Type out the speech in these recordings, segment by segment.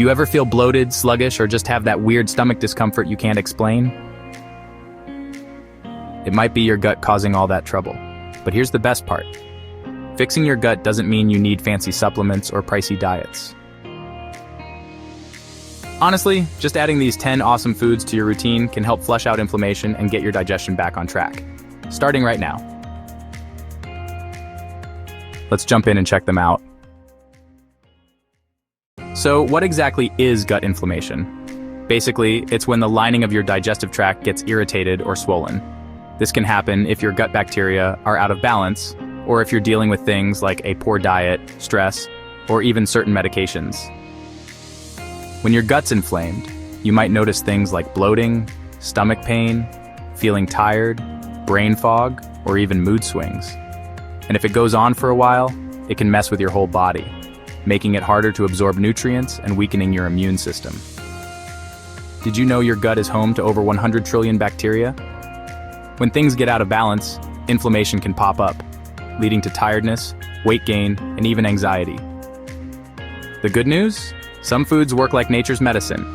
Do you ever feel bloated, sluggish, or just have that weird stomach discomfort you can't explain? It might be your gut causing all that trouble. But here's the best part. Fixing your gut doesn't mean you need fancy supplements or pricey diets. Honestly, just adding these 10 awesome foods to your routine can help flush out inflammation and get your digestion back on track. Starting right now. Let's jump in and check them out. So, what exactly is gut inflammation? Basically, it's when the lining of your digestive tract gets irritated or swollen. This can happen if your gut bacteria are out of balance, or if you're dealing with things like a poor diet, stress, or even certain medications. When your gut's inflamed, you might notice things like bloating, stomach pain, feeling tired, brain fog, or even mood swings. And if it goes on for a while, it can mess with your whole body, making it harder to absorb nutrients and weakening your immune system. Did you know your gut is home to over 100 trillion bacteria? When things get out of balance, inflammation can pop up, leading to tiredness, weight gain, and even anxiety. The good news? Some foods work like nature's medicine.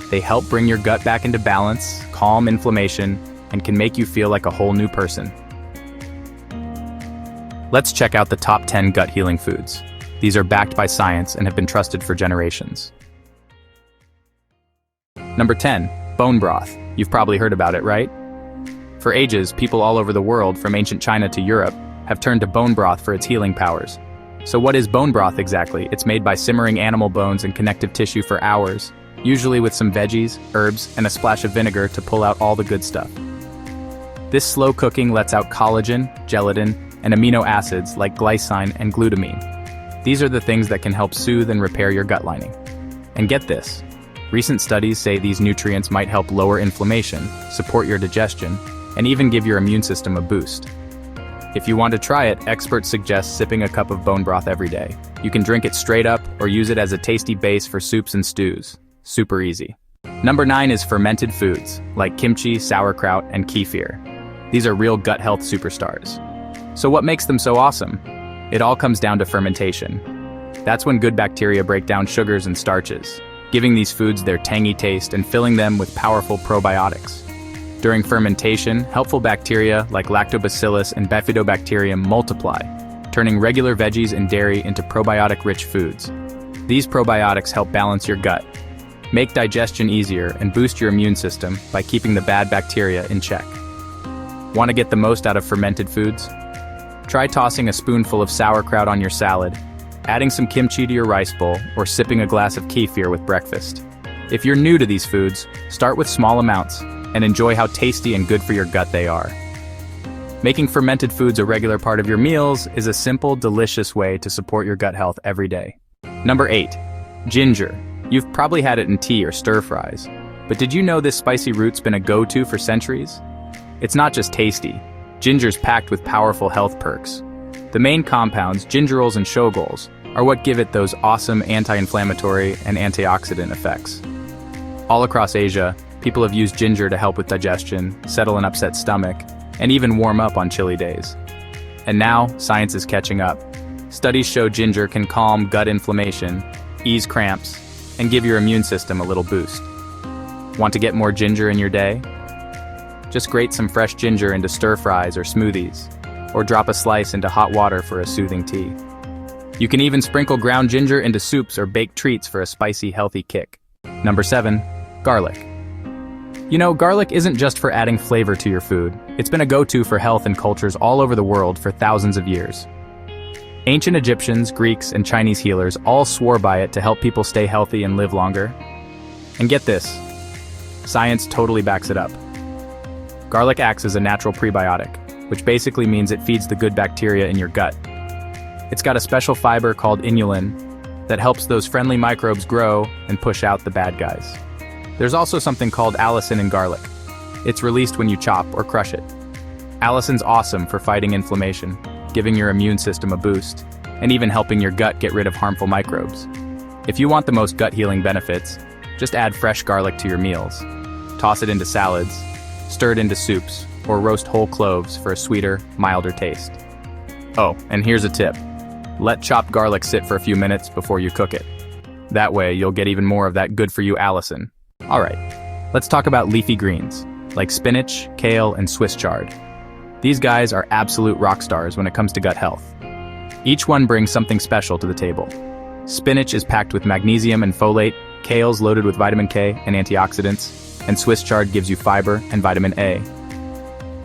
They help bring your gut back into balance, calm inflammation, and can make you feel like a whole new person. Let's check out the top 10 gut healing foods. These are backed by science and have been trusted for generations. Number 10, bone broth. You've probably heard about it, right? For ages, people all over the world, from ancient China to Europe, have turned to bone broth for its healing powers. So what is bone broth exactly? It's made by simmering animal bones and connective tissue for hours, usually with some veggies, herbs, and a splash of vinegar to pull out all the good stuff. This slow cooking lets out collagen, gelatin, and amino acids like glycine and glutamine. These are the things that can help soothe and repair your gut lining. And get this, recent studies say these nutrients might help lower inflammation, support your digestion, and even give your immune system a boost. If you want to try it, experts suggest sipping a cup of bone broth every day. You can drink it straight up or use it as a tasty base for soups and stews. Super easy. Number 9 is fermented foods, like kimchi, sauerkraut, and kefir. These are real gut health superstars. So what makes them so awesome? It all comes down to fermentation. That's when good bacteria break down sugars and starches, giving these foods their tangy taste and filling them with powerful probiotics. During fermentation, helpful bacteria like lactobacillus and bifidobacterium multiply, turning regular veggies and dairy into probiotic-rich foods. These probiotics help balance your gut, make digestion easier, and boost your immune system by keeping the bad bacteria in check. Want to get the most out of fermented foods? Try tossing a spoonful of sauerkraut on your salad, adding some kimchi to your rice bowl, or sipping a glass of kefir with breakfast. If you're new to these foods, start with small amounts and enjoy how tasty and good for your gut they are. Making fermented foods a regular part of your meals is a simple, delicious way to support your gut health every day. Number 8, ginger. You've probably had it in tea or stir-fries, but did you know this spicy root's been a go-to for centuries? It's not just tasty. Ginger's packed with powerful health perks. The main compounds, gingerols and shogols, are what give it those awesome anti-inflammatory and antioxidant effects. All across Asia, people have used ginger to help with digestion, settle an upset stomach, and even warm up on chilly days. And now, science is catching up. Studies show ginger can calm gut inflammation, ease cramps, and give your immune system a little boost. Want to get more ginger in your day? Just grate some fresh ginger into stir-fries or smoothies, or drop a slice into hot water for a soothing tea. You can even sprinkle ground ginger into soups or baked treats for a spicy, healthy kick. Number 7, garlic. You know, garlic isn't just for adding flavor to your food. It's been a go-to for health in cultures all over the world for thousands of years. Ancient Egyptians, Greeks, and Chinese healers all swore by it to help people stay healthy and live longer. And get this, science totally backs it up. Garlic acts as a natural prebiotic, which basically means it feeds the good bacteria in your gut. It's got a special fiber called inulin that helps those friendly microbes grow and push out the bad guys. There's also something called allicin in garlic. It's released when you chop or crush it. Allicin's awesome for fighting inflammation, giving your immune system a boost, and even helping your gut get rid of harmful microbes. If you want the most gut-healing benefits, just add fresh garlic to your meals. Toss it into salads, stir it into soups, or roast whole cloves for a sweeter, milder taste. Oh, and here's a tip. Let chopped garlic sit for a few minutes before you cook it. That way, you'll get even more of that good-for-you Allison. Alright, let's talk about leafy greens, like spinach, kale, and Swiss chard. These guys are absolute rock stars when it comes to gut health. Each one brings something special to the table. Spinach is packed with magnesium and folate, kale's loaded with vitamin K and antioxidants, and Swiss chard gives you fiber and vitamin A.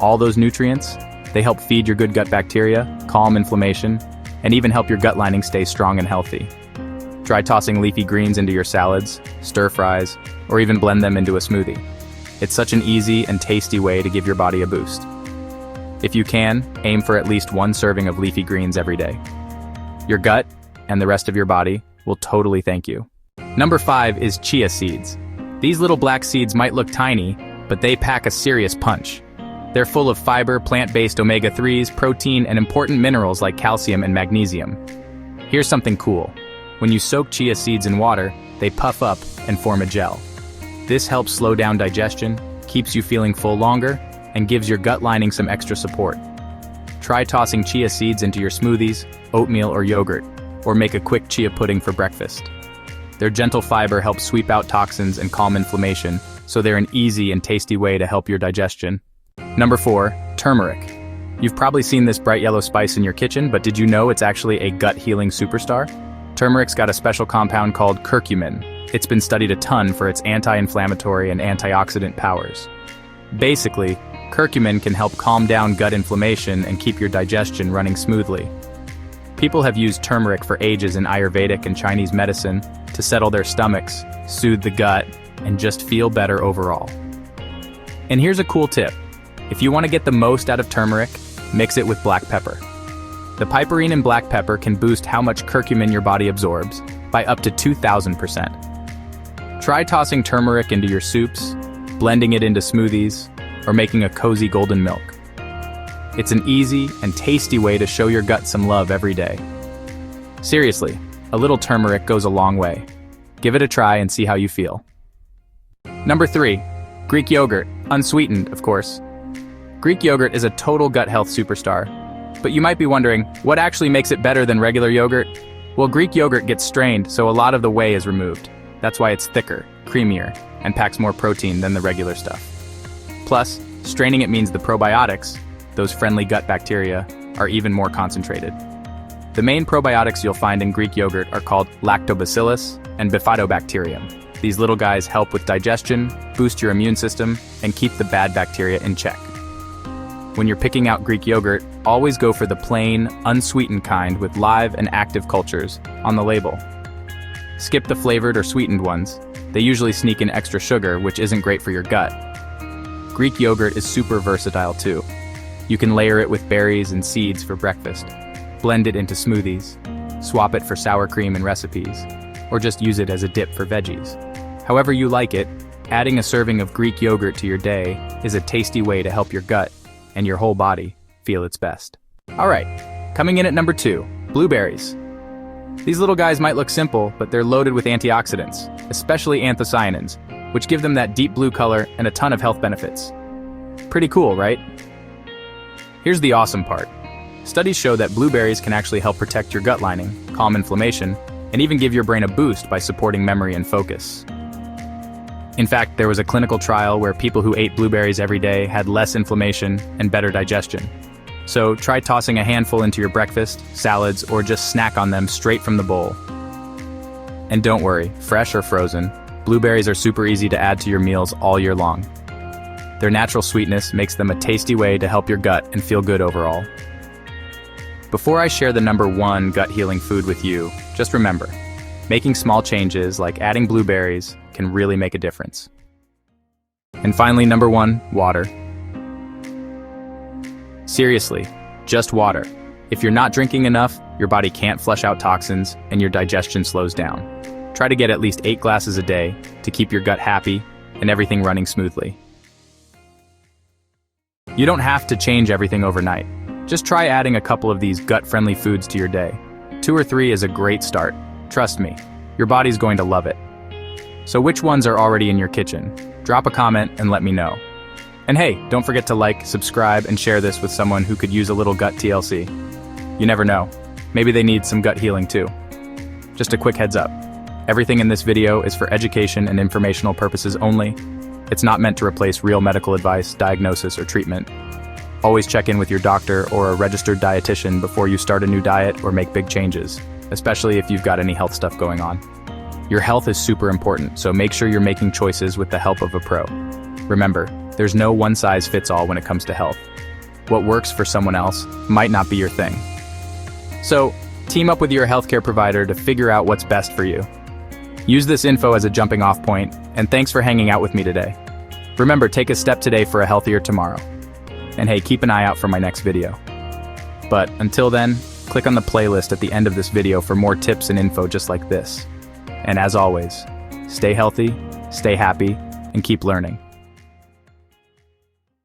All those nutrients, they help feed your good gut bacteria, calm inflammation, and even help your gut lining stay strong and healthy. Try tossing leafy greens into your salads, stir fries, or even blend them into a smoothie. It's such an easy and tasty way to give your body a boost. If you can, aim for at least one serving of leafy greens every day. Your gut and the rest of your body will totally thank you. Number 5 is chia seeds. These little black seeds might look tiny, but they pack a serious punch. They're full of fiber, plant-based omega-3s, protein, and important minerals like calcium and magnesium. Here's something cool. When you soak chia seeds in water, they puff up and form a gel. This helps slow down digestion, keeps you feeling full longer, and gives your gut lining some extra support. Try tossing chia seeds into your smoothies, oatmeal, or yogurt, or make a quick chia pudding for breakfast. Their gentle fiber helps sweep out toxins and calm inflammation, so they're an easy and tasty way to help your digestion. Number 4, turmeric. You've probably seen this bright yellow spice in your kitchen, but did you know it's actually a gut-healing superstar? Turmeric's got a special compound called curcumin. It's been studied a ton for its anti-inflammatory and antioxidant powers. Basically, curcumin can help calm down gut inflammation and keep your digestion running smoothly. People have used turmeric for ages in Ayurvedic and Chinese medicine to settle their stomachs, soothe the gut, and just feel better overall. And here's a cool tip. If you want to get the most out of turmeric, mix it with black pepper. The piperine in black pepper can boost how much curcumin your body absorbs by up to 2,000%. Try tossing turmeric into your soups, blending it into smoothies, or making a cozy golden milk. It's an easy and tasty way to show your gut some love every day. Seriously, a little turmeric goes a long way. Give it a try and see how you feel. Number 3, Greek yogurt, unsweetened, of course. Greek yogurt is a total gut health superstar. But you might be wondering, what actually makes it better than regular yogurt? Well, Greek yogurt gets strained, so a lot of the whey is removed. That's why it's thicker, creamier, and packs more protein than the regular stuff. Plus, straining it means the probiotics, those friendly gut bacteria, are even more concentrated. The main probiotics you'll find in Greek yogurt are called lactobacillus and bifidobacterium. These little guys help with digestion, boost your immune system, and keep the bad bacteria in check. When you're picking out Greek yogurt, always go for the plain, unsweetened kind with live and active cultures on the label. Skip the flavored or sweetened ones. They usually sneak in extra sugar, which isn't great for your gut. Greek yogurt is super versatile too. You can layer it with berries and seeds for breakfast, blend it into smoothies, swap it for sour cream in recipes, or just use it as a dip for veggies. However you like it, adding a serving of Greek yogurt to your day is a tasty way to help your gut and your whole body feel its best. Alright, coming in at number 2, blueberries. These little guys might look simple, but they're loaded with antioxidants, especially anthocyanins, which give them that deep blue color and a ton of health benefits. Pretty cool, right? Here's the awesome part. Studies show that blueberries can actually help protect your gut lining, calm inflammation, and even give your brain a boost by supporting memory and focus. In fact, there was a clinical trial where people who ate blueberries every day had less inflammation and better digestion. So try tossing a handful into your breakfast, salads, or just snack on them straight from the bowl. And don't worry, fresh or frozen, blueberries are super easy to add to your meals all year long. Their natural sweetness makes them a tasty way to help your gut and feel good overall. Before I share the number 1 gut healing food with you, just remember, making small changes like adding blueberries can really make a difference. And finally, number 1, water. Seriously, just water. If you're not drinking enough, your body can't flush out toxins and your digestion slows down. Try to get at least 8 glasses a day to keep your gut happy and everything running smoothly. You don't have to change everything overnight. Just try adding a couple of these gut-friendly foods to your day. 2 or 3 is a great start. Trust me, your body's going to love it. So which ones are already in your kitchen? Drop a comment and let me know. And hey, don't forget to like, subscribe, and share this with someone who could use a little gut TLC. You never know. Maybe they need some gut healing too. Just a quick heads up. Everything in this video is for education and informational purposes only. It's not meant to replace real medical advice, diagnosis, or treatment. Always check in with your doctor or a registered dietitian before you start a new diet or make big changes, especially if you've got any health stuff going on. Your health is super important, so make sure you're making choices with the help of a pro. Remember, there's no one-size-fits-all when it comes to health. What works for someone else might not be your thing. So, team up with your healthcare provider to figure out what's best for you. Use this info as a jumping-off point, and thanks for hanging out with me today. Remember, take a step today for a healthier tomorrow. And hey, keep an eye out for my next video. But until then, click on the playlist at the end of this video for more tips and info just like this. And as always, stay healthy, stay happy, and keep learning.